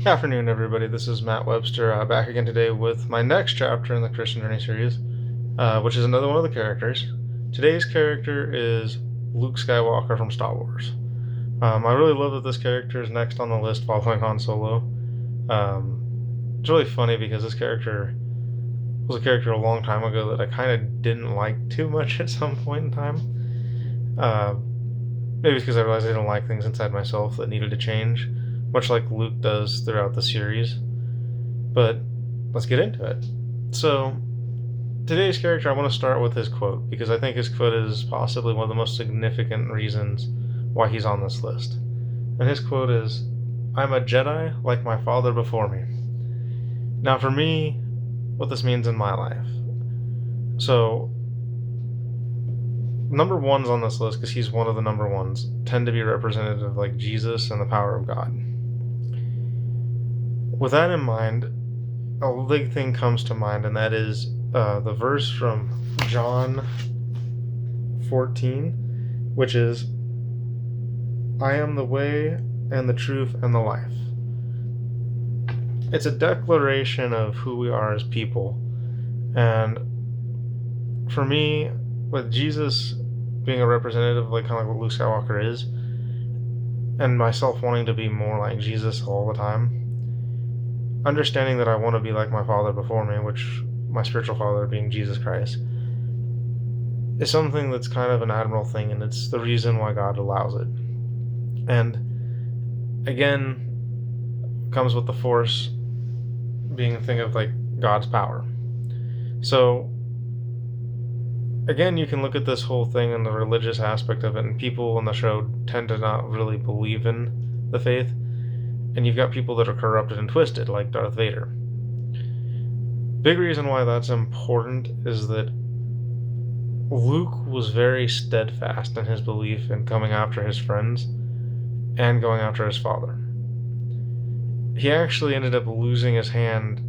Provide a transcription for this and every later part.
Afternoon, everybody. This is Matt Webster, back again today with my next chapter in the Christian Journey series, which is another one of the characters. Today's character is Luke Skywalker from Star Wars. I really love that this character is next on the list following Han Solo. It's really funny because this character was a character a long time ago that I kind of didn't like too much at some point in time. Maybe it's because I realized I didn't like things inside myself that needed to change, much like Luke does throughout the series. But let's get into it. So, today's character, I want to start with his quote, because I think his quote is possibly one of the most significant reasons why he's on this list. And his quote is, "I'm a Jedi like my father before me." Now, for me, what this means in my life. So, number ones on this list, because he's one of the number ones, tend to be representative of like Jesus and the power of God. With that in mind, a big thing comes to mind, and that is the verse from John 14, which is, "I am the way and the truth and the life." It's a declaration of who we are as people. And for me, with Jesus being a representative, like kind of like what Luke Skywalker is, and myself wanting to be more like Jesus all the time, understanding that I want to be like my father before me, which my spiritual father being Jesus Christ, is something that's kind of an admirable thing, and it's the reason why God allows it. And again, comes with the Force being a thing of like God's power. So again, you can look at this whole thing in the religious aspect of it, and people in the show tend to not really believe in the faith, and you've got people that are corrupted and twisted, like Darth Vader. Big reason why that's important is that Luke was very steadfast in his belief in coming after his friends and going after his father. He actually ended up losing his hand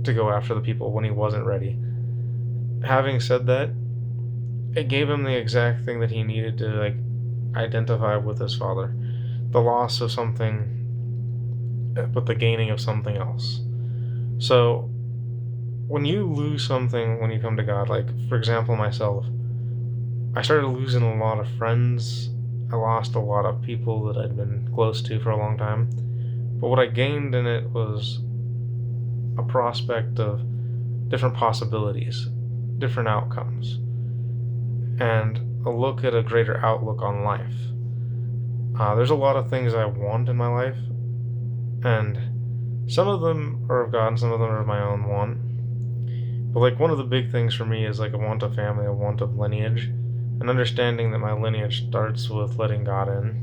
to go after the people when he wasn't ready. Having said that, it gave him the exact thing that he needed to like identify with his father. The loss of something, but the gaining of something else. So when you lose something when you come to God, like for example myself, I started losing a lot of friends. I lost a lot of people that I'd been close to for a long time. But what I gained in it was a prospect of different possibilities, different outcomes, and a look at a greater outlook on life. There's a lot of things I want in my life, and some of them are of God and some of them are of my own want. But like one of the big things for me is like a want of family, a want of lineage, and understanding that my lineage starts with letting God in.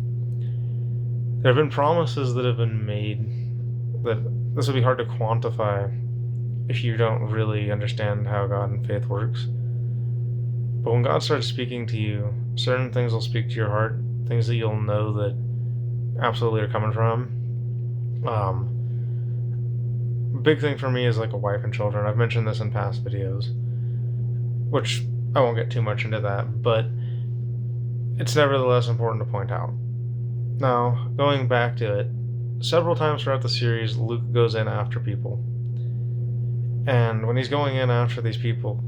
There have been promises that have been made that this would be hard to quantify if you don't really understand how God and faith works. But when God starts speaking to you, certain things will speak to your heart, things that you'll know that absolutely are coming from Him. Big thing for me is like a wife and children. I've mentioned this in past videos, which I won't get too much into that, but it's nevertheless important to point out. Now, going back to it, several times throughout the series, Luke goes in after people. And when he's going in after these people,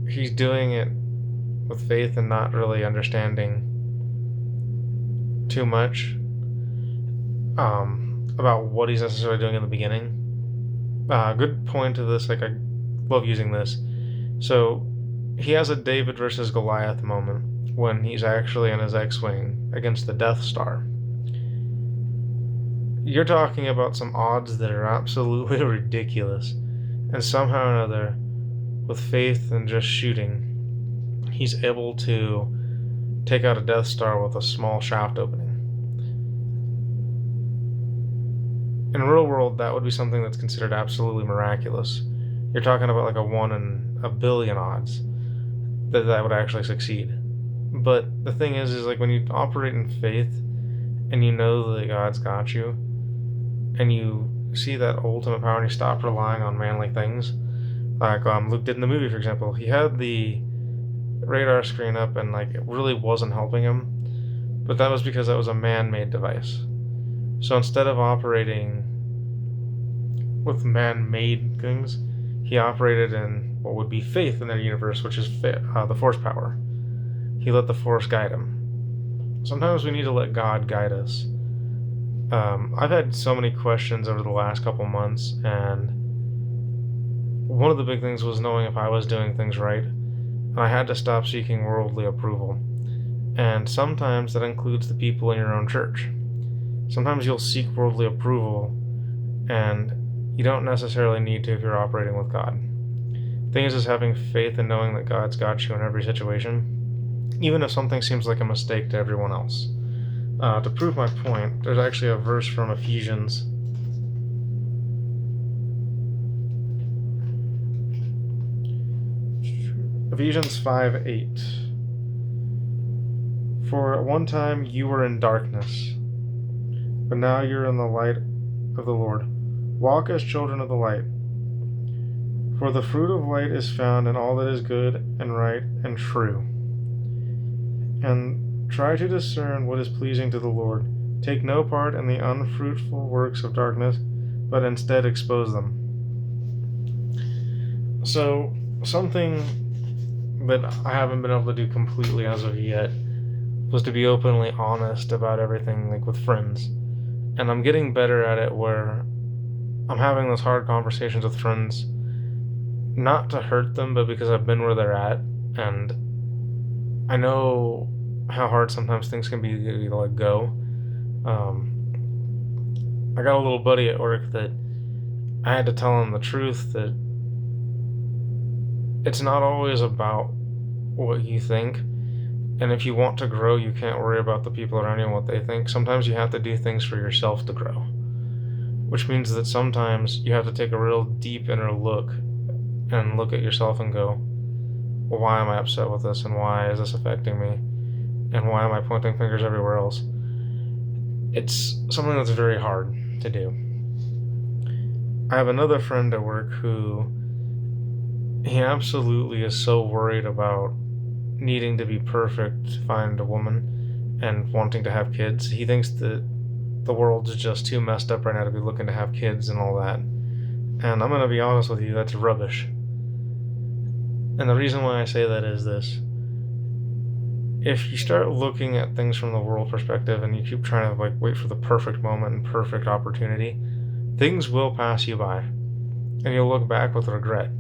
he's doing it with faith and not really understanding too much about what he's necessarily doing in the beginning. Good point to this, like I love using this. So he has a David versus Goliath moment when he's actually in his X-Wing against the Death Star. You're talking about some odds that are absolutely ridiculous, and somehow or another, with faith and just shooting, he's able to take out a Death Star with a small shaft opening. In the real world, that would be something that's considered absolutely miraculous. You're talking about like a 1 in a billion odds that would actually succeed. But the thing is like when you operate in faith and you know that God's got you, and you see that ultimate power and you stop relying on manly things, like Luke did in the movie, for example. He had the radar screen up and like it really wasn't helping him, but that was because that was a man-made device. So instead of operating with man-made things, he operated in what would be faith in their universe, which is the force power. He let the force guide him. Sometimes we need to let God guide us. I've had so many questions over the last couple months, and one of the big things was knowing if I was doing things right, and I had to stop seeking worldly approval. And sometimes that includes the people in your own church. Sometimes you'll seek worldly approval, and you don't necessarily need to if you're operating with God. The thing is having faith and knowing that God's got you in every situation, even if something seems like a mistake to everyone else. To prove my point, there's actually a verse from Ephesians. Ephesians 5:8. For at one time you were in darkness, but now you're in the light of the Lord. Walk as children of the light. For the fruit of light is found in all that is good and right and true. And try to discern what is pleasing to the Lord. Take no part in the unfruitful works of darkness, but instead expose them. So, something that I haven't been able to do completely as of yet was to be openly honest about everything, like with friends. And I'm getting better at it where I'm having those hard conversations with friends, not to hurt them, but because I've been where they're at, and I know how hard sometimes things can be to let go. I got a little buddy at work that I had to tell him the truth that it's not always about what you think, and if you want to grow, you can't worry about the people around you and what they think. Sometimes you have to do things for yourself to grow, which means that sometimes you have to take a real deep inner look and look at yourself and go, well, why am I upset with this, and why is this affecting me, and why am I pointing fingers everywhere else? It's something that's very hard to do. I have another friend at work who he absolutely is so worried about needing to be perfect to find a woman and wanting to have kids. He thinks that the world's just too messed up right now to be looking to have kids and all that. And I'm going to be honest with you, that's rubbish. And the reason why I say that is this. If you start looking at things from the world perspective and you keep trying to wait for the perfect moment and perfect opportunity, things will pass you by. And you'll look back with regret.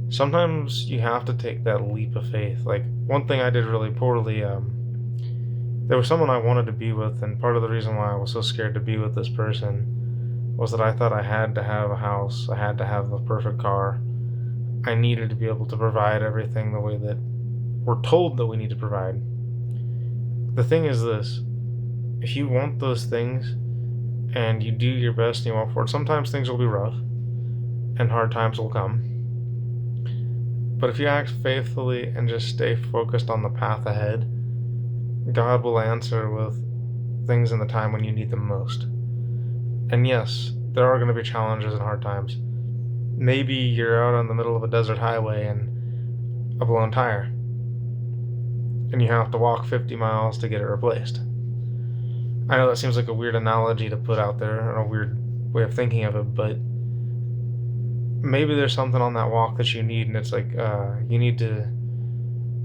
Sometimes you have to take that leap of faith. One thing I did really poorly, there was someone I wanted to be with, and part of the reason why I was so scared to be with this person was that I thought I had to have a house, I had to have the perfect car, I needed to be able to provide everything the way that we're told that we need to provide. The thing is this, if you want those things and you do your best and you walk forward, sometimes things will be rough and hard times will come. But if you act faithfully and just stay focused on the path ahead, God will answer with things in the time when you need them most. And yes, there are going to be challenges and hard times. Maybe you're out on the middle of a desert highway and a blown tire, and you have to walk 50 miles to get it replaced. I know that seems like a weird analogy to put out there, and a weird way of thinking of it, but maybe there's something on that walk that you need, and it's you need to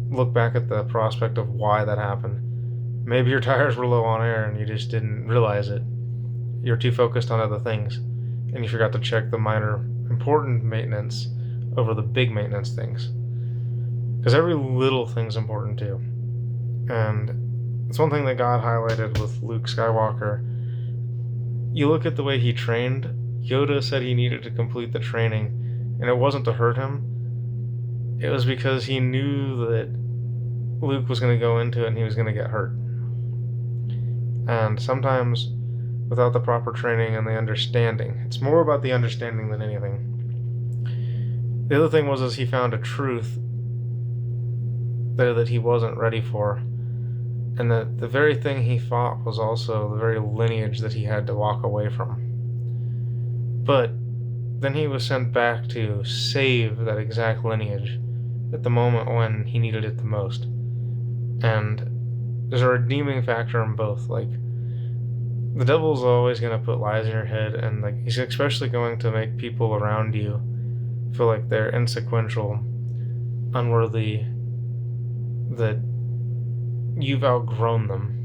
look back at the prospect of why that happened. Maybe your tires were low on air and you just didn't realize it. You're too focused on other things, and you forgot to check the minor important maintenance over the big maintenance things. Because every little thing's important too. And it's one thing that God highlighted with Luke Skywalker. You look at the way he trained, Yoda said he needed to complete the training, and it wasn't to hurt him. It was because he knew that Luke was going to go into it and he was going to get hurt. And sometimes, without the proper training and the understanding, it's more about the understanding than anything. The other thing was he found a truth there that he wasn't ready for, and that the very thing he fought was also the very lineage that he had to walk away from. But then he was sent back to save that exact lineage at the moment when he needed it the most. And there's a redeeming factor in both. the devil's always going to put lies in your head, and like he's especially going to make people around you feel like they're insequential, unworthy, that you've outgrown them.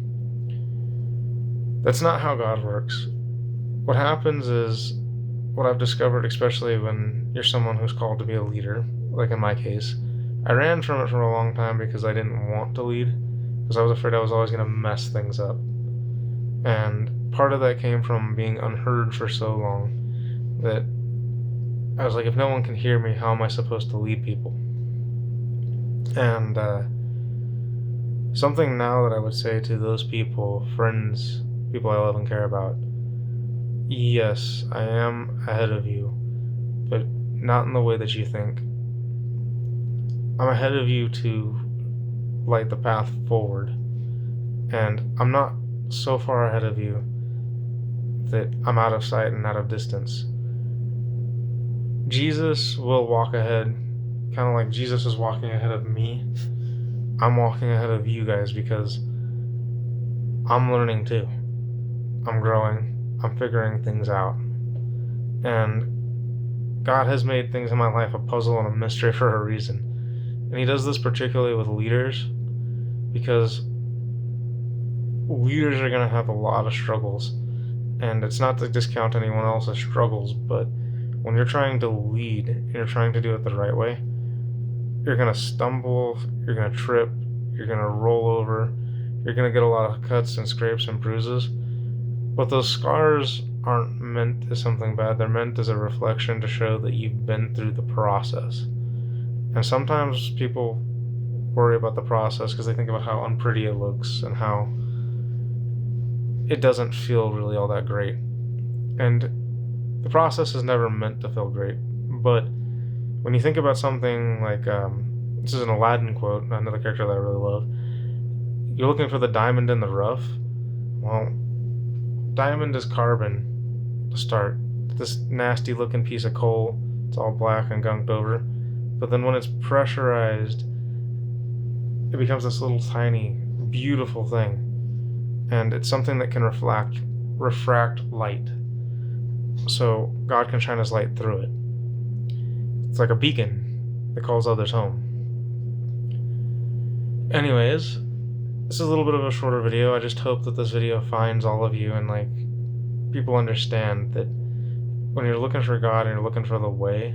That's not how God works. What happens is, what I've discovered, especially when you're someone who's called to be a leader, like in my case, I ran from it for a long time because I didn't want to lead, because I was afraid I was always going to mess things up. And part of that came from being unheard for so long that I was like, if no one can hear me, how am I supposed to lead people? And something now that I would say to those people, friends, people I love and care about, yes, I am ahead of you, but not in the way that you think. I'm ahead of you to light the path forward, and I'm not so far ahead of you that I'm out of sight and out of distance. Jesus will walk ahead, kind of like Jesus is walking ahead of me. I'm walking ahead of you guys because I'm learning too. I'm growing. I'm figuring things out. And God has made things in my life a puzzle and a mystery for a reason. And He does this particularly with leaders, because leaders are going to have a lot of struggles. And it's not to discount anyone else's struggles, but when you're trying to lead and you're trying to do it the right way, you're going to stumble, you're going to trip, you're going to roll over, you're going to get a lot of cuts and scrapes and bruises. But those scars aren't meant as something bad. They're meant as a reflection to show that you've been through the process. And sometimes people worry about the process because they think about how unpretty it looks and how it doesn't feel really all that great. And the process is never meant to feel great. But when you think about something like, this is an Aladdin quote, another character that I really love, you're looking for the diamond in the rough. Well, diamond is carbon to start. This nasty looking piece of coal, it's all black and gunked over. But then when it's pressurized, it becomes this little tiny, beautiful thing. And it's something that can refract light. So God can shine His light through it. It's like a beacon that calls others home. Anyways, this is a little bit of a shorter video. I just hope that this video finds all of you and like people understand that when you're looking for God and you're looking for the way,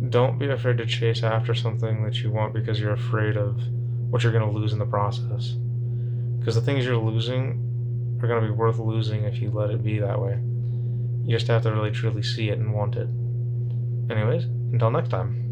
don't be afraid to chase after something that you want because you're afraid of what you're going to lose in the process. Because the things you're losing are going to be worth losing if you let it be that way. You just have to really truly see it and want it. Anyways, until next time.